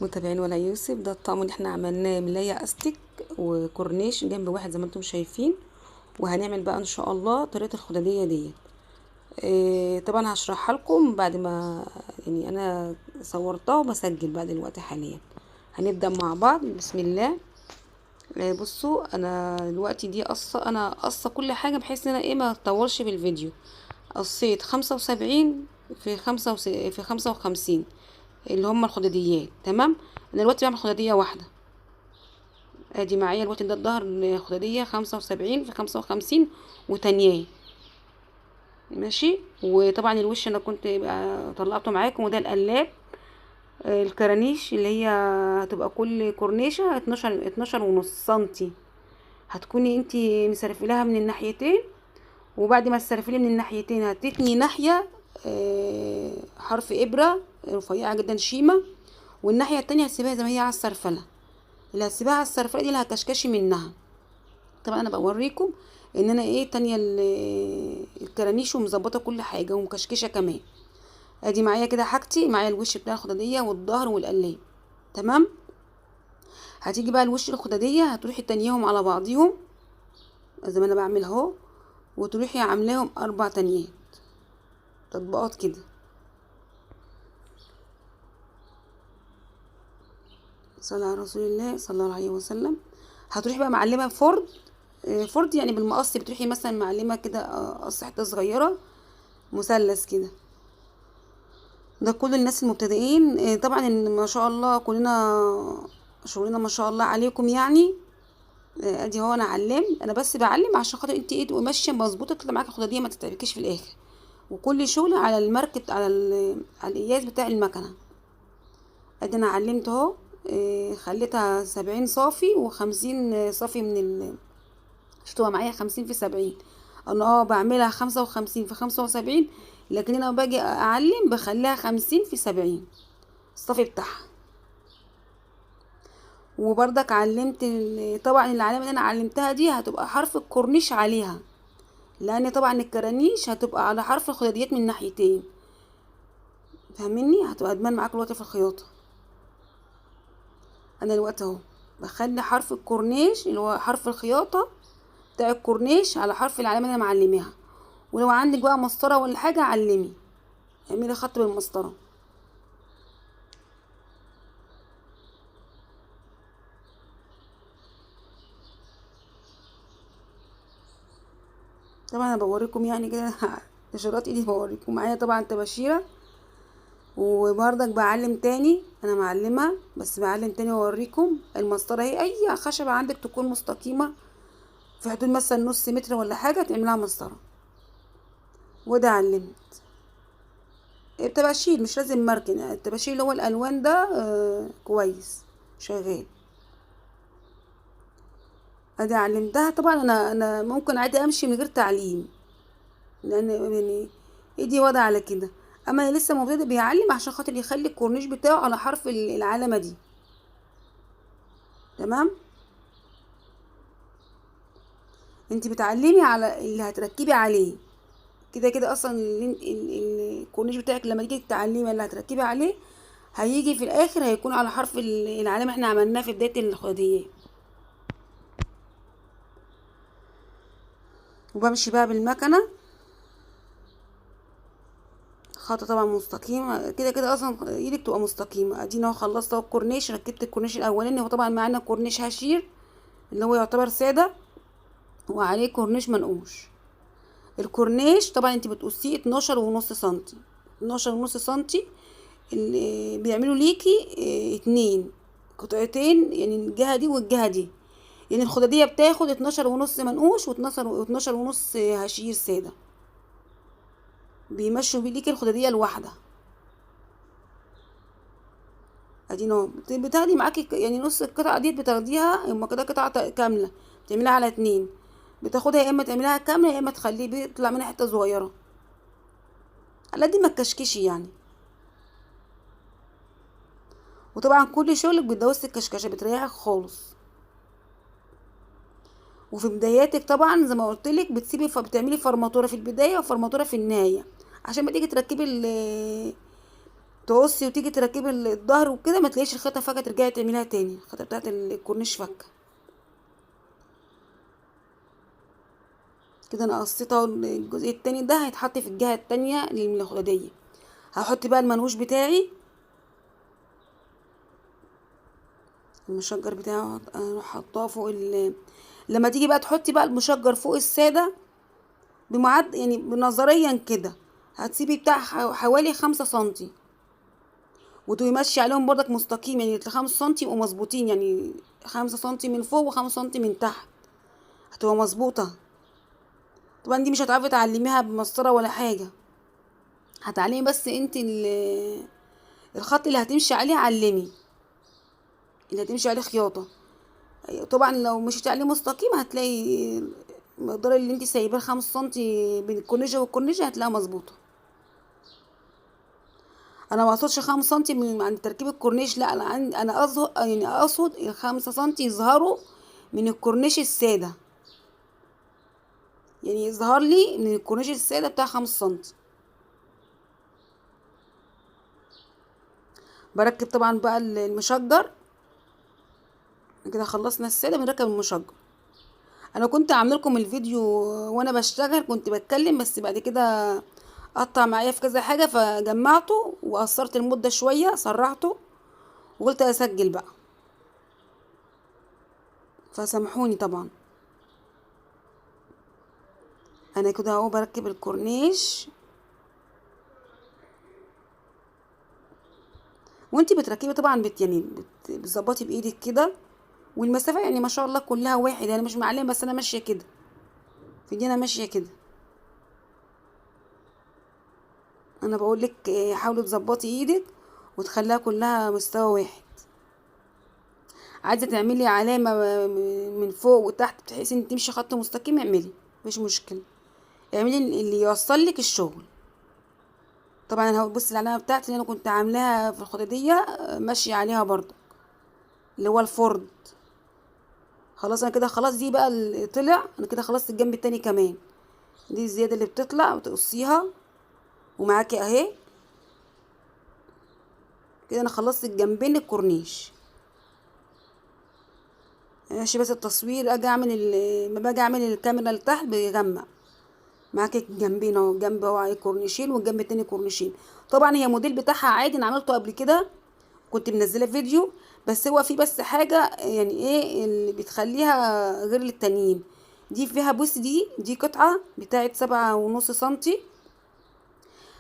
متابعين ولا يوسف، ده الطقم اللي احنا عملناه ملاية استك وكورنيش جنب واحد زي ما انتم شايفين. وهنعمل بقى ان شاء الله طريقة الخدادية ديت. طبعا هشرحها لكم بعد ما يعني انا صورتها وبسجل بقى دلوقتي حاليا. هنبدأ مع بعض بسم الله. بصوا انا دلوقتي دي انا قصة كل حاجة بحيث ان انا ما اطولش في الفيديو. قصيت 75 في في 55 اللي هم الخداديات. تمام. انا دلوقتي بعمل خدادية واحدة. ادي معايا الوقت ده الظهر خدادية 75 في 55 وتانية. ماشي. وطبعا الوش انا كنت بقى طلعته معاكم، وده القلاب. الكرانيش اللي هي هتبقى كل كورنيشة 12 ونص سنتي. هتكوني انتي مسرفلاها من الناحيتين، وبعد ما تسرفلي من الناحيتين هتتني ناحية حرف ابرة رفيعة جدا شيمة، والناحية التانية هتسيبها زي ما هي على السرفلة. اللي هتسيبها على السرفلة دي اللي هتكشكشي منها. طبعا انا بوريكم ان انا تانية الكرانيش ومظبطة كل حاجة ومكشكشة كمان. ادي معايا كده حاجتي، معايا الوش بتاع الخدادية والظهر والقلاب. تمام. هتيجي بقى الوش الخدادية هتروحي تانيهم على بعضيهم زي ما انا بعمل اهو، وتروحي عاملاهم 4 تانيات تطبيقات كده. صلى على رسول الله صلى الله عليه وسلم. هتروحي بقى معلمه فرد. فرد يعني بالمقص، بتروحي مثلا معلمه كده قص حته صغيره مثلث كده. ده كل الناس المبتدئين. طبعا ان ما شاء الله كلنا شغلنا ما شاء الله عليكم يعني. ادي هو انا علمت، انا بس بعلم عشان خاطر انت تبقي ماشيه مظبوطه تطلع معاكي الخداديه ما تتعبكيش في الاخر. وكل شغل على المركب على القياس بتاع المكنه. ادي انا علمت اهو. خليتها 70 صافي و50 صافي شفتوها معايا 50 في 70. انا بعملها 55 في 75، لكن انا باجي اعلم بخليها 50 في 70 الصافي بتاعها. وبرضك علمت طبعا العلامه اللي انا علمتها دي هتبقى حرف الكورنيش عليها، لان طبعا الكرانيش هتبقى على حرف الخداديات من ناحيتين. فاهميني؟ هتبقى ادمان معاك الوقت في الخياطه. انا الوقت اهو بخلي حرف الكورنيش اللي هو حرف الخياطه بتاع الكورنيش على حرف العلامه اللي انا معلماها. ولو عندك بقى مسطره ولا حاجه علمي، اعملي خط بالمسطره. طبعا انا بوريكم يعني كده اشارات ايدي بوريكم. معايا طبعا تباشيره، وبرضك بعلم تاني. انا معلمه بس بعلم تاني واوريكم المسطره اهي. اي خشبه عندك تكون مستقيمه في حدود مثلا نص متر ولا حاجه تعملها مسطره. وده علمت الطباشير، مش لازم مركن. الطباشير اللي هو الالوان ده كويس شغال. ادي علمتها. طبعا انا ممكن عادي امشي من غير تعليم، لان يعني ايدي واضحه على كده. اما اللي لسه مبتدئ بيعلم عشان خاطر يخلي الكورنيش بتاعه على حرف العلامه دي. تمام. انت بتعلمي على اللي هتركبي عليه. كده كده اصلا الكورنيش بتاعك لما تيجي تتعلمي اللي هتركبي عليه هيجي في الاخر هيكون على حرف العلامه احنا عملناها في بدايه الخداديه. وبمشي بقى بالمكنه خطوة طبعا مستقيمة. كده كده اصلا ايدك تبقى مستقيمة. ادينا اهو خلصت اهو الكورنيش. ركبت الكورنيش الاولاني، وطبعا معانا كورنيش هشير اللي هو يعتبر سادة، وعليه كورنيش منقوش. الكورنيش طبعا انت بتقصيه 12.5 سنتي. 12.5 سنتي اللي بيعملوا ليكي اتنين قطعتين، يعني الجهة دي والجهة دي. يعني الخدادية بتاخد 12.5 منقوش و12.5 هشير سادة. بيمشوا بيه ليكي الخدادية الواحدة. ادي نوع بتاخدي معاكي يعني نص القطعه ديت بتاخديها. اما كده قطعه كامله بتعمليها على 2. بتاخدها يا اما تعمليها كامله يا اما تخليه بيطلع منها حته صغيره على قد ما تكشكشي يعني. وطبعا كل شغلك بتدوسي الكشكشه بتريحك خالص. وفي بداياتك طبعا زي ما قلت لك بتسيبي بتعملي فرماتوره في البدايه وفرماتوره في النهايه، عشان ما تيجي تركبي تقصي وتيجي تركبي الظهر وكده ما تلاقيش الخيطه فكه، ترجعي تعمليها تاني، الخيطه بتاعت الكورنيش فكه. كده انا قصيت اهو. الجزء التاني ده هيتحط في الجهه التانية للخداديه. هحط بقى المنوش بتاعي، المشجر بتاعه اروح حطاه فوق لما تيجي بقى تحطي بقى المشجر فوق الساده يعني نظريا كده هتسيبي بتاع حوالي 5 سنتي، وتقومي ماشيه عليهم برضك مستقيم، يعني 5 سنتي يبقوا مظبوطين، يعني 5 سنتي من فوق و5 سنتي من تحت، هتبقى مظبوطه. طبعا دي مش هتعرفي تعلميها بمسطره ولا حاجه، هتعلمي بس انت الخط اللي هتمشي عليه، علمي اللي هتمشي عليه خياطه. طبعا لو مشيتي عليه مستقيم هتلاقي المقدار اللي انت سايباه 5 سنتي بين الكورنيشه والكورنيشه هتلاقيها مظبوطه. انا ما اقصدش 5 سنتي من عند تركيب الكورنيش، لا، انا اقصد يعني اقصد ال5 سنتي يظهروا من الكورنيش الساده، يعني يظهر لي من الكورنيش الساده بتاع 5 سنتي. بركب طبعا بقى المشجر. كده خلصنا الساده، بنركب المشجر. انا كنت عامله لكم الفيديو وانا بشتغل، كنت بتكلم، بس بعد كده قطع معايا في كذا حاجه، فجمعته وقصرت المده شويه، سرعته وقلت اسجل بقى، فسامحوني طبعا. انا كده اهو بركب الكورنيش، وانتي بتركبي طبعا يعني بتظبطي بايدك كده، والمسافه يعني ما شاء الله كلها واحد، انا مش معلمه بس انا ماشيه كده، في دي انا ماشيه كده. انا بقول لك حاولي تظبطي ايدك وتخليها كلها مستوى واحد. عايزه تعملي علامه من فوق وتحت بحيث ان تمشي خط مستقيم، اعملي، مفيش مشكله، اعملي اللي يوصل لك الشغل. طبعا انا هبص العلامه بتاعتي اللي انا كنت عاملاها في الخداديه ماشيه عليها برضو، اللي هو الفرد. خلاص انا كده خلاص، دي بقى اللي طلع، انا كده خلصت الجنب التاني كمان. دي الزياده اللي بتطلع وتقصيها، ومعاكي اهي. كده انا خلصت الجنبين الكورنيش. ماشي، بس التصوير اجي اعمل ما باجي اعمل الكاميرا لتحت بيجمع معاكي الجنبين اهو، جنب اهو كورنيشين والجنب التاني كورنيشين. طبعا هي موديل بتاعها عادي، انا عملته قبل كده، كنت منزله فيديو، بس هو في بس حاجه يعني ايه اللي بتخليها غير للتانيين. دي فيها، بص، دي قطعه بتاعت 7.5 سنتي،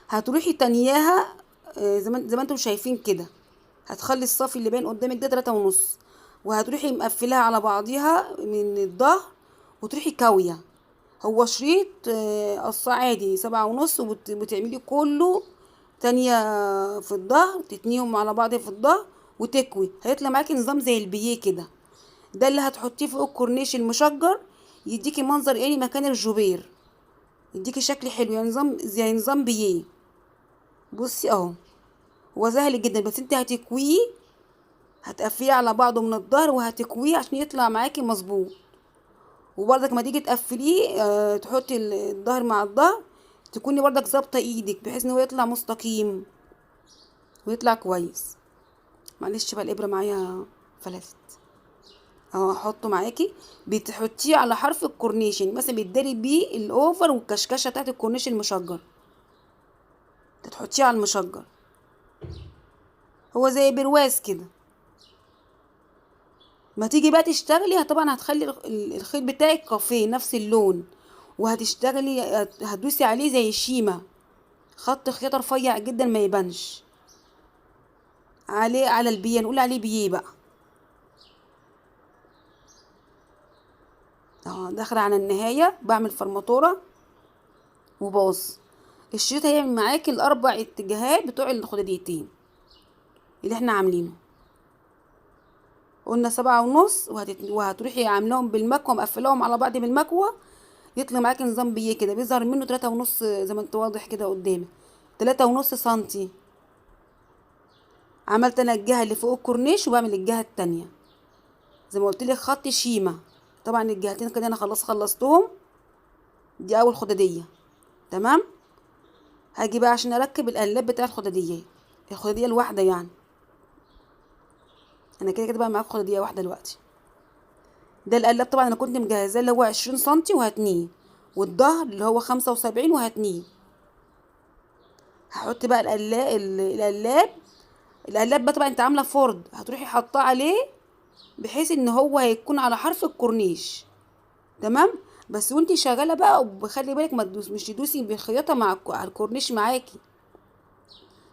هتروحي تانياها زي ما انتم شايفين كده، هتخلي الصافي اللي باين قدامك ده 3.5، وهتروحي مقفلاها على بعضيها من الظهر، وتروحي كاوية. هو شريط قص عادي 7.5، وبتعملي كله تانية في الظهر، تتنيهم على بعض في الظهر وتكوي، هيطلع معاكي نظام زي البيه كده. ده اللي هتحطيه فوق الكورنيش المشجر، يديكي منظر يعني مكان الجوبير، يديكي شكل حلو، يعني نظام زي نظام بيه. بصي اهو، هو سهل جدا، بس انت هتكويه، هتقفليه على بعضه من الظهر وهتكويه عشان يطلع معاكي مظبوط. وبرضك ما تيجي تقفليه تحطي الظهر مع الظهر، تكوني برضك ظابطه ايدك بحيث ان هو يطلع مستقيم ويطلع كويس. معلش بقى الابره معايا فلست اهو، احطه معاكي، بتحطيه على حرف الكورنيش، يعني مثلا بيتداري بيه الاوفر والكشكشه بتاعت الكورنيش المشجر، تحطيه على المشجر، هو زي برواز كده. ما تيجي بقى تشتغلي طبعا هتخلي الخيط بتاعك كافيه نفس اللون، وهتشتغلي هتدوسي عليه زي شيمة، خط خيط رفيع جدا ما يبانش عليه، على البيه، نقول عليه بيه بقى. داخله على النهايه، بعمل فرماتوره وباص. الشريط هيعمل معاكي الاربع اتجاهات بتوع الخداديتين اللي احنا عاملينه. قلنا 7.5، وهتروحي عاملاهم بالمكوه، مقفلاهم على بعض بالمكوه، يطلع معاكي نظام بيه كده، بيظهر منه 3.5 زي ما انت واضح كده قدامك، 3.5 سنتي. عملت انا الجهه اللي فوق الكورنيش، وبعمل الجهه التانية زي ما قلت لك خط شيمه. طبعا الجهتين كده انا خلصتهم. دي اول خداديه، تمام. هاجي بقى عشان اركب القلاب بتاع الخداديات. الخداديه الواحده يعني. انا كده كده بقى معاك خداديه واحده دلوقتي. ده القلاب طبعا انا كنت مجهزاه اللي هو 20 سنتي وهتنيه، والظهر اللي هو 75 وهتنيه. هحط بقى القلاب بقى طبعا انت عامله فرد، هتروحي حاطاه عليه بحيث ان هو هيكون على حرف الكورنيش. تمام. بس وانتي شغاله بقى وبخلي بالك ما تدوس مش تدوسي بالخياطه على الكورنيش معاكي.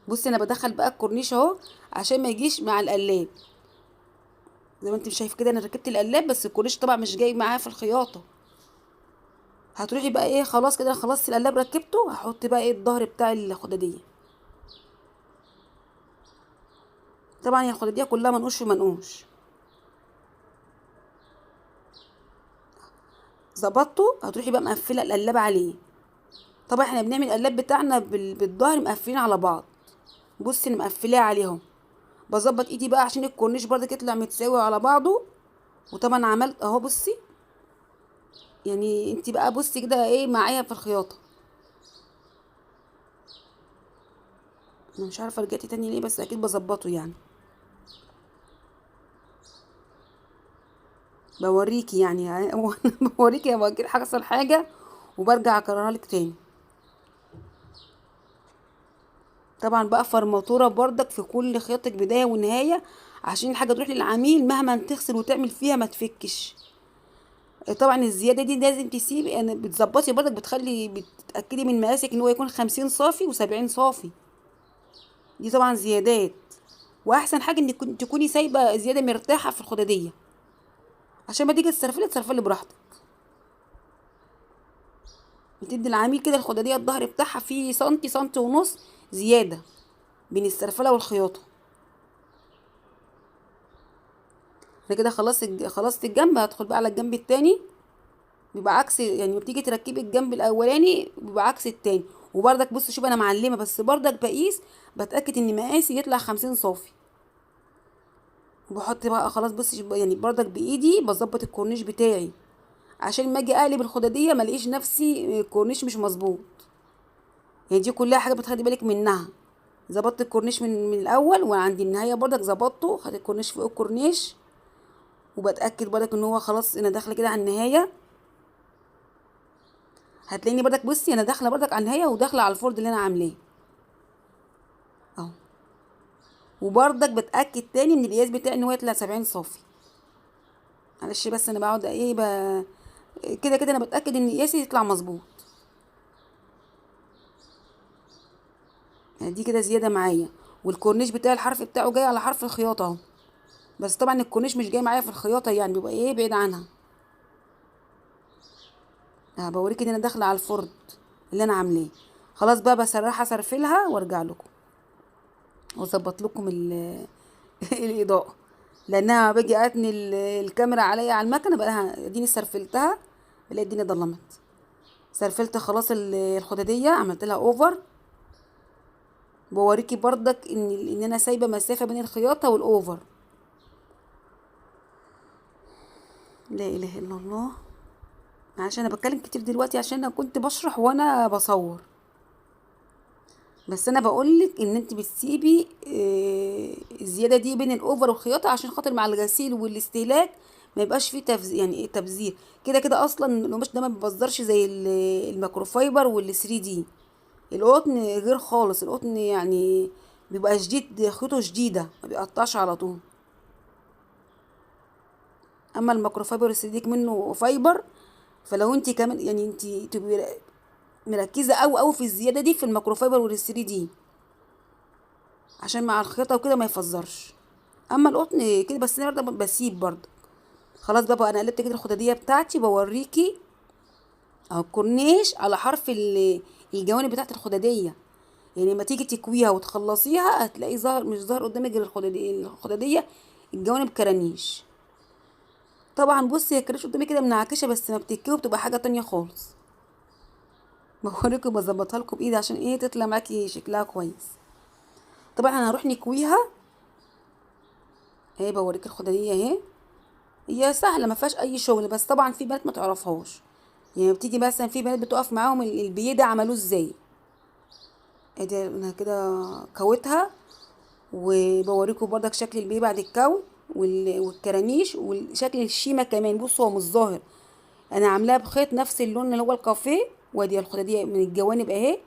بصي انا بدخل بقى الكورنيش اهو عشان ما يجيش مع القلاب. زي ما انت شايف كده انا ركبت القلاب، بس الكورنيش طبعا مش جاي معاه في الخياطه. هتروحي بقى ايه، خلاص كده خلاص القلاب ركبته، هحط بقى ايه الظهر بتاع الخداديه. طبعا هي الخداديه كلها منقوش في منقوش. ظبطته، هتروحي بقى مقفله القلاب عليه. طبعا احنا بنعمل القلاب بتاعنا بالظهر مقفلين على بعض. بصي انا مقفلاه عليهم. بظبط ايدي بقى عشان الكورنيش برضك يطلع متساوي على بعضه. وطبعا عملت اهو بصي، يعني انت بقى بصي كده ايه معايا في الخياطه. انا مش عارفه رجعتي تاني ليه، بس اكيد بظبطه يعني. بوريكي يعني بوريكي لما اكيد حصل حاجه وبرجع اكررها لك تاني. طبعا بقى فرماتوره برضك في كل خياطه بدايه ونهايه، عشان الحاجه تروح للعميل مهما تغسل وتعمل فيها ما تفكش. طبعا الزياده دي لازم تسيبي يعني بتظبطي برضك، بتتاكدي من مقاسك ان هو يكون 50 صافي و70 صافي. دي طبعا زيادات. واحسن حاجه انك تكوني سايبه زياده مرتاحه في الخداديه، عشان ما تيجي تسرفلي براحتك. بتدي العميل كده الخداديه الظهر بتاعها فيه سنتي سنتي ونص زياده بين السرفله والخياطه. انا كده خلصت الجنب، هدخل بقى على الجنب التاني. بيبقى عكس يعني لما بتيجي تركبي الجنب الاولاني بيبقى عكس التاني. وبرضك بص شوف انا معلمه، بس برضك بقيس، بتاكد ان مقاسي يطلع 50 صافي. وبحط بقى خلاص بص يعني برضك بايدي بظبط الكورنيش بتاعي، عشان ما اجي اقلب الخداديه ما الاقيش نفسي الكورنيش مش مظبوط. يعني دي كلها حاجه بتاخدي بالك منها. ظبطت الكورنيش من الاول، وعند النهايه برضك ظبطته، خدت الكورنيش فوق الكورنيش. وبتاكد برضك ان هو خلاص انا داخله كده على النهايه. هتلاقيني برضك بصي انا داخله برضك على النهايه وداخله على الفرد اللي انا عاملاه اهو. وبرضك بتاكد تاني من القياس بتاعي ان هو يطلع 70 صافي. معلش بس انا بقعد ايه كده كده انا بتاكد ان قياسي يطلع مظبوط. يعني دي كده زياده معايا. والكورنيش بتاعي الحرف بتاعه جاي على حرف الخياطه اهو. بس طبعا الكورنيش مش جاي معايا في الخياطه، يعني بيبقى ايه بعيد عنها. بوريك ان انا داخله على الفرد اللي انا عاملاه. خلاص بقى بسرحها سرفلها وارجع لكم واظبط لكم الاضاءه. لانها باجي اتني الكاميرا عليا على المكنه بقى اديني سرفلتها، بلاقي الدنيا ضلمت. سرفلت خلاص الخداديه عملت لها اوفر. بوريكي برضك ان انا سايبه مسافه بين الخياطه والاوفر. لا اله الا الله. عشان انا بتكلم كتير دلوقتي عشان انا كنت بشرح وانا بصور. بس انا بقولك ان انت بتسيبي الزياده دي بين الاوفر والخياطه، عشان خاطر مع الغسيل والاستهلاك ما يبقاش فيه يعني ايه تبذير. كده كده اصلا القماش ده ما بيبذرش زي الميكروفايبر وال3 دي. القطن غير خالص، القطن يعني بيبقى شديد، خيوطه شديده ما بيقطعش على طول. اما الميكروفايبر السيديك منه فايبر. فلو انت كمان يعني انت تبقي مركزه قوي قوي في الزياده دي في الميكروفايبر وال3 دي، عشان مع الخياطه وكده ما يفزرش. اما القطن كده بس انا برضه بسيب برضه. خلاص بقى انا قلبت كده الخداديه بتاعتي بوريكي اهو الكورنيش على حرف الجوانب بتاعت الخداديه. يعني لما تيجي تكويها وتخلصيها هتلاقي ظهر مش ظهر قدامك غير الخداديه الجوانب كرانيش. طبعا بصي هي الكرانيش قدامي كده منعكشه، بس ما بتتكوي بتبقى حاجه تانية خالص. بوريكم بظبطها لكم بايدي عشان ايه تطلع معاكي شكلها كويس. طبعا انا هروح نكويها اهي. بوريك الخداديه اهي، هي سهله ما فيهاش اي شغل، بس طبعا في بنات ما تعرفهاش. يعني بتيجي مثلا في بنات بتقف معاهم البيه ده عملوه ازاي. ادي انا كده كويتها وبوريكم برضك شكل البيه بعد الكون والكرانيش وشكل الشيمه كمان. بصوا هو مش ظاهر، انا عاملاها بخيط نفس اللون اللي هو الكافيه، وادي الخداديه من الجوانب اهي.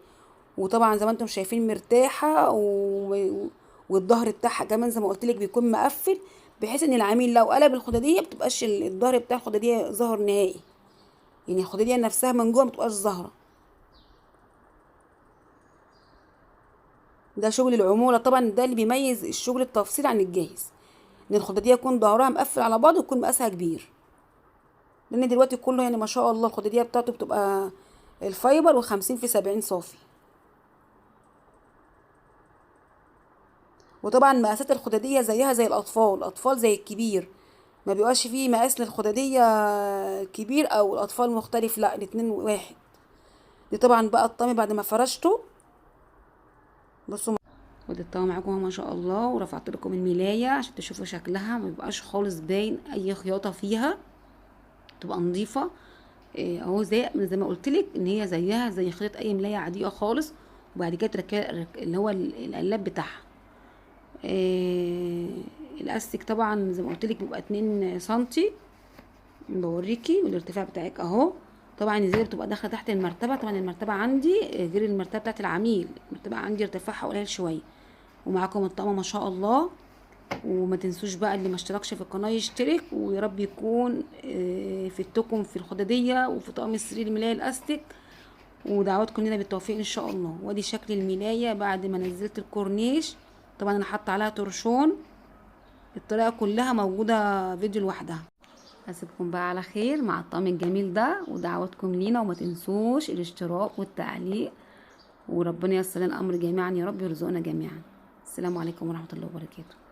وطبعا زي ما انتم شايفين مرتاحه والظهر بتاعها كمان زي ما قلت لك بيكون مقفل، بحيث ان العميل لو قلب الخداديه بتبقاش الظهر بتاع الخداديه ظاهر نهائي، يعني الخداديه نفسها من جوه متبقاش ظاهره. ده شغل العموله طبعا، ده اللي بيميز الشغل التفصيل عن الجاهز، ان الخداديه يكون ظهرها مقفل على بعض ويكون مقاسها كبير. لان دلوقتي كله يعني ما شاء الله الخداديه بتاعته بتبقى الفايبر وخمسين في سبعين صافي. وطبعا مقاسات الخداديه زيها زي الاطفال زي الكبير، ما بيبقاش فيه مقاس للخداديه كبير او الاطفال مختلف، لا الاتنين واحد. دي طبعا بقى الطامي بعد ما فرشته. بصوا ودي الطاوة معاكم اهو ما شاء الله، ورفعت لكم الملايه عشان تشوفوا شكلها ما بيبقاش خالص باين اي خياطه فيها، تبقى نظيفه. اهو زي ما قلت لك ان هي زيها زي خيط اي ملايه عاديه خالص. وبعد كده اللي هو القلاب بتاعها. إيه الاستيك طبعا زي ما قلت لك بيبقى 2 سنتي، بوريكي والارتفاع بتاعك اهو. طبعا ازاي بتبقى داخله تحت المرتبه، طبعا المرتبه عندي غير المرتبه بتاعت العميل، المرتبه عندي ارتفاعها قليل شويه. ومعاكم الطقم ما شاء الله. وما تنسوش بقى اللي ما اشتركش في القناه يشترك، ويا رب يكون في التكم في الخداديه وفي طقم السرير الملايه الاستيك. ودعواتكم لنا بالتوفيق ان شاء الله. وادي شكل الملايه بعد ما نزلت الكورنيش، طبعا انا حاطه عليها تورشون. الطريقه كلها موجوده فيديو لوحدها. اسيبكم بقى على خير مع الطقم الجميل ده، ودعواتكم لينا، وما تنسوش الاشتراك والتعليق. وربنا ييسر لنا الامر جميعا يا رب، يرزقنا جميعا. السلام عليكم ورحمه الله وبركاته.